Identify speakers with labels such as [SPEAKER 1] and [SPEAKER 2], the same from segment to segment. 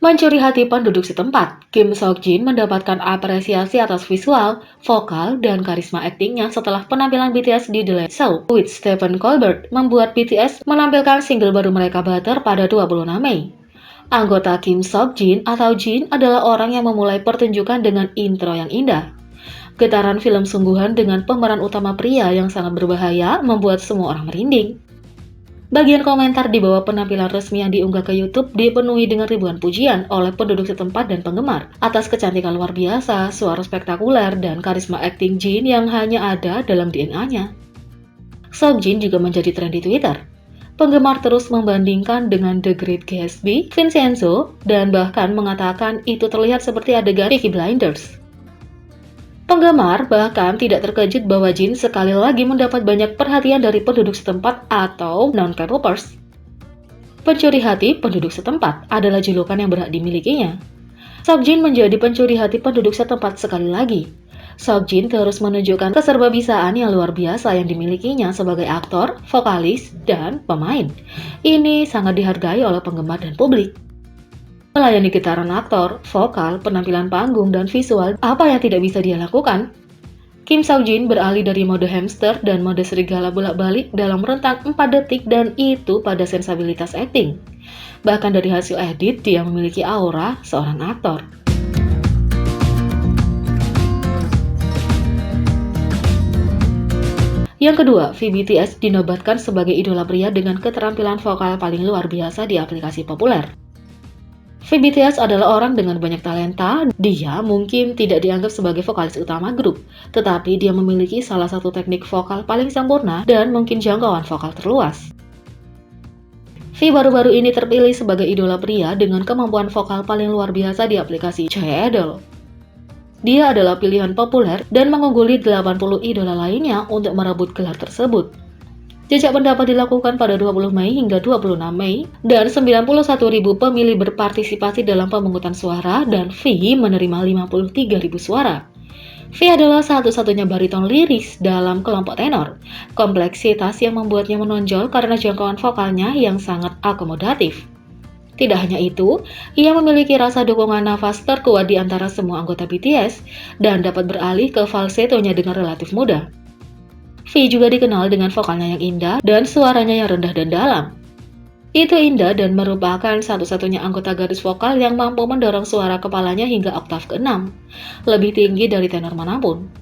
[SPEAKER 1] Mencuri hati penduduk setempat, Kim Seok-jin mendapatkan apresiasi atas visual, vokal, dan karisma aktingnya setelah penampilan BTS di The Late Show with Stephen Colbert membuat BTS menampilkan single baru mereka Butter pada 26 Mei. Anggota Kim Seok-jin atau Jin adalah orang yang memulai pertunjukan dengan intro yang indah. Getaran film sungguhan dengan pemeran utama pria yang sangat berbahaya membuat semua orang merinding. Bagian komentar di bawah penampilan resmi yang diunggah ke YouTube dipenuhi dengan ribuan pujian oleh penduduk setempat dan penggemar atas kecantikan luar biasa, suara spektakuler, dan karisma akting Jin yang hanya ada dalam DNA-nya. Seokjin juga menjadi tren di Twitter. Penggemar terus membandingkan dengan The Great Gatsby, Vincenzo, dan bahkan mengatakan itu terlihat seperti adegan Peaky Blinders. Penggemar bahkan tidak terkejut bahwa Jin sekali lagi mendapat banyak perhatian dari penduduk setempat atau non-K-popers. Pencuri hati penduduk setempat adalah julukan yang berhak dimilikinya. Seokjin menjadi pencuri hati penduduk setempat sekali lagi. Seokjin terus menunjukkan keserbabisaan yang luar biasa yang dimilikinya sebagai aktor, vokalis, dan pemain. Ini sangat dihargai oleh penggemar dan publik. Melayani getaran aktor, vokal, penampilan panggung, dan visual, apa yang tidak bisa dia lakukan? Kim Seok-jin beralih dari mode hamster dan mode serigala bolak-balik dalam rentang 4 detik dan itu pada sensabilitas akting. Bahkan dari hasil edit, dia memiliki aura seorang aktor. Yang kedua, VBTS dinobatkan sebagai idola pria dengan keterampilan vokal paling luar biasa di aplikasi populer. VBTS adalah orang dengan banyak talenta. Dia mungkin tidak dianggap sebagai vokalis utama grup, tetapi dia memiliki salah satu teknik vokal paling sempurna dan mungkin jangkauan vokal terluas. V baru-baru ini terpilih sebagai idola pria dengan kemampuan vokal paling luar biasa di aplikasi J-Idol. Dia adalah pilihan populer dan mengungguli 80 idola lainnya untuk merebut gelar tersebut. Jejak pendapat dilakukan pada 20 Mei hingga 26 Mei, dan 91.000 pemilih berpartisipasi dalam pemungutan suara dan V menerima 53.000 suara. V adalah satu-satunya bariton liris dalam kelompok tenor, kompleksitas yang membuatnya menonjol karena jangkauan vokalnya yang sangat akomodatif. Tidak hanya itu, ia memiliki rasa dukungan nafas terkuat di antara semua anggota BTS dan dapat beralih ke falsetonya dengan relatif mudah. V juga dikenal dengan vokalnya yang indah dan suaranya yang rendah dan dalam. Itu indah dan merupakan satu-satunya anggota garis vokal yang mampu mendorong suara kepalanya hingga oktav ke-6, lebih tinggi dari tenor manapun.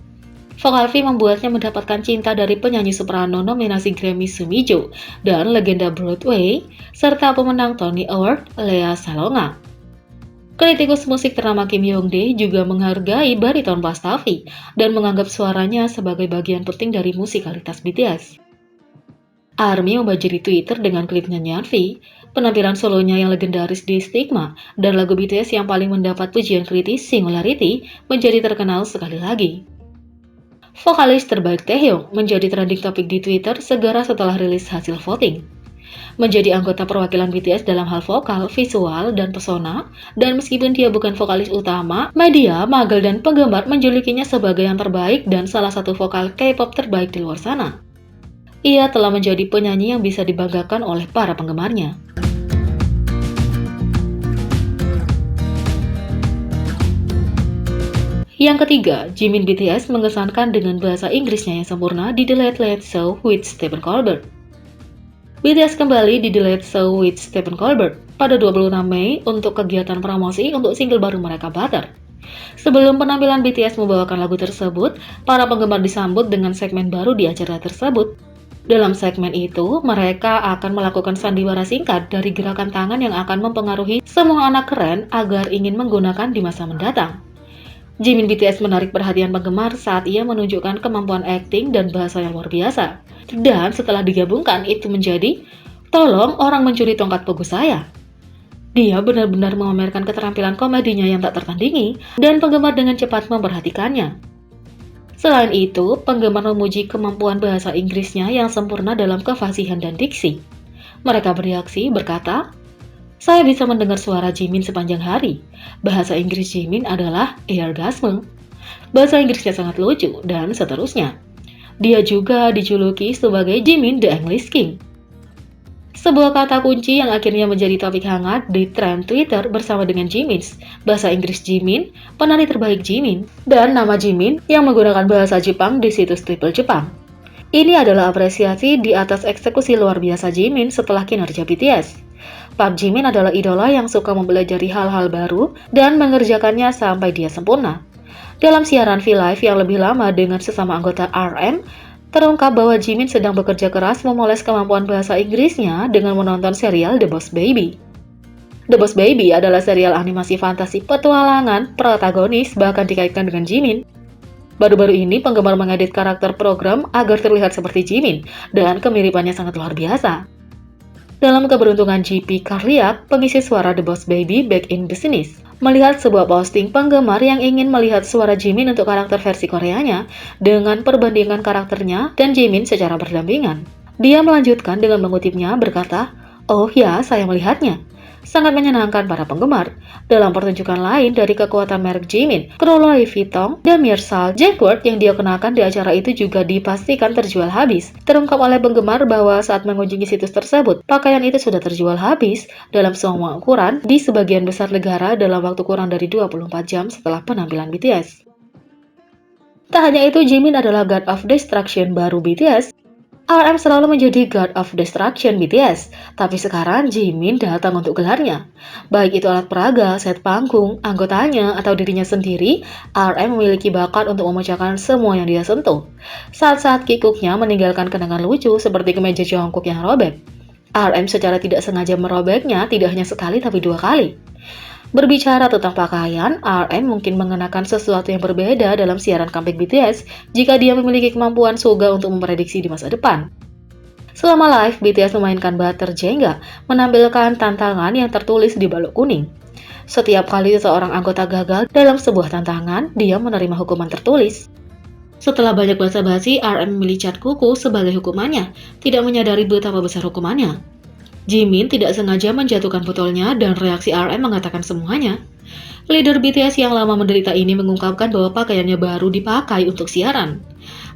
[SPEAKER 1] Vokal V membuatnya mendapatkan cinta dari penyanyi soprano nominasi Grammy Sumijo dan legenda Broadway, serta pemenang Tony Award Lea Salonga. Kritikus musik ternama Kim Yong-dae juga menghargai bariton bass V dan menganggap suaranya sebagai bagian penting dari musikalitas BTS. ARMY membanjiri Twitter dengan klip nyanyian V, penampilan solonya yang legendaris di Stigma, dan lagu BTS yang paling mendapat pujian kritis Singularity menjadi terkenal sekali lagi. Vokalis terbaik Taehyung menjadi trending topik di Twitter segera setelah rilis hasil voting. Menjadi anggota perwakilan BTS dalam hal vokal, visual, dan pesona, dan meskipun dia bukan vokalis utama, media, magel, dan penggemar menjulukinya sebagai yang terbaik dan salah satu vokal K-pop terbaik di luar sana. Ia telah menjadi penyanyi yang bisa dibanggakan oleh para penggemarnya. Yang ketiga, Jimin BTS mengesankan dengan bahasa Inggrisnya yang sempurna di The Late Show with Stephen Colbert. BTS kembali di The Late Show with Stephen Colbert pada 26 Mei untuk kegiatan promosi untuk single baru mereka Butter. Sebelum penampilan BTS membawakan lagu tersebut, para penggemar disambut dengan segmen baru di acara tersebut. Dalam segmen itu, mereka akan melakukan sandiwara singkat dari gerakan tangan yang akan mempengaruhi semua anak keren agar ingin menggunakan di masa mendatang. Jimin BTS menarik perhatian penggemar saat ia menunjukkan kemampuan akting dan bahasa yang luar biasa. Dan setelah digabungkan itu menjadi, tolong orang mencuri tongkat pogo saya. Dia benar-benar memamerkan keterampilan komedinya yang tak tertandingi dan penggemar dengan cepat memperhatikannya. Selain itu, penggemar memuji kemampuan bahasa Inggrisnya yang sempurna dalam kefasihan dan diksi. Mereka bereaksi berkata, "Saya bisa mendengar suara Jimin sepanjang hari. Bahasa Inggris Jimin adalah orgasme. Bahasa Inggrisnya sangat lucu, dan seterusnya." Dia juga dijuluki sebagai Jimin the English King. Sebuah kata kunci yang akhirnya menjadi topik hangat di tren Twitter bersama dengan Jimin, bahasa Inggris Jimin, penari terbaik Jimin, dan nama Jimin yang menggunakan bahasa Jepang di situs Triple Jepang. Ini adalah apresiasi di atas eksekusi luar biasa Jimin setelah kinerja BTS. Park Jimin adalah idola yang suka mempelajari hal-hal baru dan mengerjakannya sampai dia sempurna. Dalam siaran V-Live yang lebih lama dengan sesama anggota RM, terungkap bahwa Jimin sedang bekerja keras memoles kemampuan bahasa Inggrisnya dengan menonton serial The Boss Baby. The Boss Baby adalah serial animasi fantasi petualangan protagonis bahkan dikaitkan dengan Jimin. Baru-baru ini penggemar mengedit karakter program agar terlihat seperti Jimin dan kemiripannya sangat luar biasa. Dalam keberuntungan GP Karliak, pengisi suara The Boss Baby Back in Business, melihat sebuah posting penggemar yang ingin melihat suara Jimin untuk karakter versi Koreanya dengan perbandingan karakternya dan Jimin secara berdampingan. Dia melanjutkan dengan mengutipnya berkata, "Oh ya, saya melihatnya. Sangat menyenangkan para penggemar." Dalam pertunjukan lain dari kekuatan merek Jimin, kru Louis Vuitton, Damien Sal Jacquard yang dia kenakan di acara itu juga dipastikan terjual habis. Terungkap oleh penggemar bahwa saat mengunjungi situs tersebut, pakaian itu sudah terjual habis dalam semua ukuran di sebagian besar negara dalam waktu kurang dari 24 jam setelah penampilan BTS. Tak hanya itu, Jimin adalah God of Destruction baru BTS. RM selalu menjadi God of Destruction BTS, tapi sekarang Jimin datang untuk gelarnya. Baik itu alat peraga, set panggung, anggotanya, atau dirinya sendiri, RM memiliki bakat untuk memecahkan semua yang dia sentuh. Saat-saat kikuknya meninggalkan kenangan lucu seperti kemeja jongkok yang robek. RM secara tidak sengaja merobeknya tidak hanya sekali tapi 2 kali. Berbicara tentang pakaian, RM mungkin mengenakan sesuatu yang berbeda dalam siaran comeback BTS jika dia memiliki kemampuan Suga untuk memprediksi di masa depan. Selama live, BTS memainkan Butter Jenga, menampilkan tantangan yang tertulis di balok kuning. Setiap kali seorang anggota gagal dalam sebuah tantangan, dia menerima hukuman tertulis. Setelah banyak basa-basi, RM memilih cat kuku sebagai hukumannya, tidak menyadari betapa besar hukumannya. Jimin tidak sengaja menjatuhkan botolnya dan reaksi RM mengatakan semuanya. Leader BTS yang lama menderita ini mengungkapkan bahwa pakaiannya baru dipakai untuk siaran.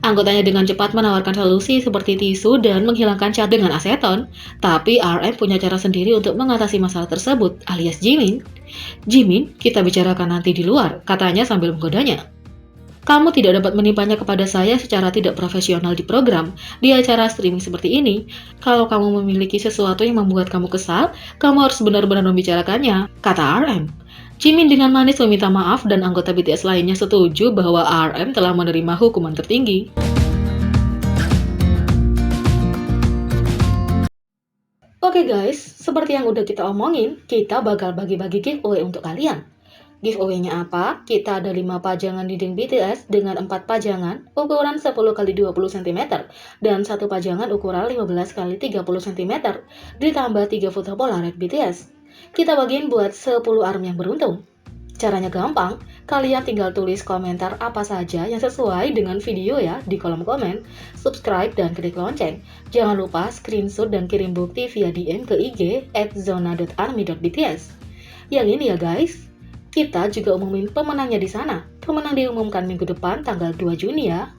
[SPEAKER 1] Anggotanya dengan cepat menawarkan solusi seperti tisu dan menghilangkan cat dengan aseton, tapi RM punya cara sendiri untuk mengatasi masalah tersebut, alias Jimin. "Jimin, kita bicarakan nanti di luar," katanya sambil menggodanya. "Kamu tidak dapat menimpanya kepada saya secara tidak profesional di program, di acara streaming seperti ini. Kalau kamu memiliki sesuatu yang membuat kamu kesal, kamu harus benar-benar membicarakannya," kata RM. Jimin dengan manis meminta maaf dan anggota BTS lainnya setuju bahwa RM telah menerima hukuman tertinggi. Oke guys, seperti yang udah kita omongin, kita bakal bagi-bagi giveaway untuk kalian. Giveaway-nya apa? Kita ada 5 pajangan dinding BTS dengan 4 pajangan ukuran 10x20 cm dan 1 pajangan ukuran 15x30 cm ditambah 3 foto Polaroid BTS. Kita bagiin buat 10 ARM yang beruntung. Caranya gampang, kalian tinggal tulis komentar apa saja yang sesuai dengan video ya di kolom komen, subscribe dan klik lonceng. Jangan lupa screenshot dan kirim bukti via DM ke IG @zona.army.bts. Yang ini ya guys. Kita juga umumin pemenangnya di sana. Pemenang diumumkan minggu depan tanggal 2 Juni ya.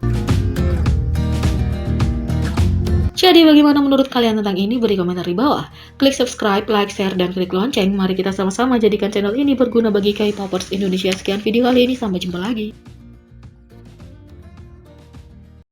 [SPEAKER 1] Jadi bagaimana menurut kalian tentang ini? Beri komentar di bawah. Klik subscribe, like, share, dan klik lonceng. Mari kita sama-sama jadikan channel ini berguna bagi K-popers Indonesia. Sekian video kali ini, sampai jumpa lagi.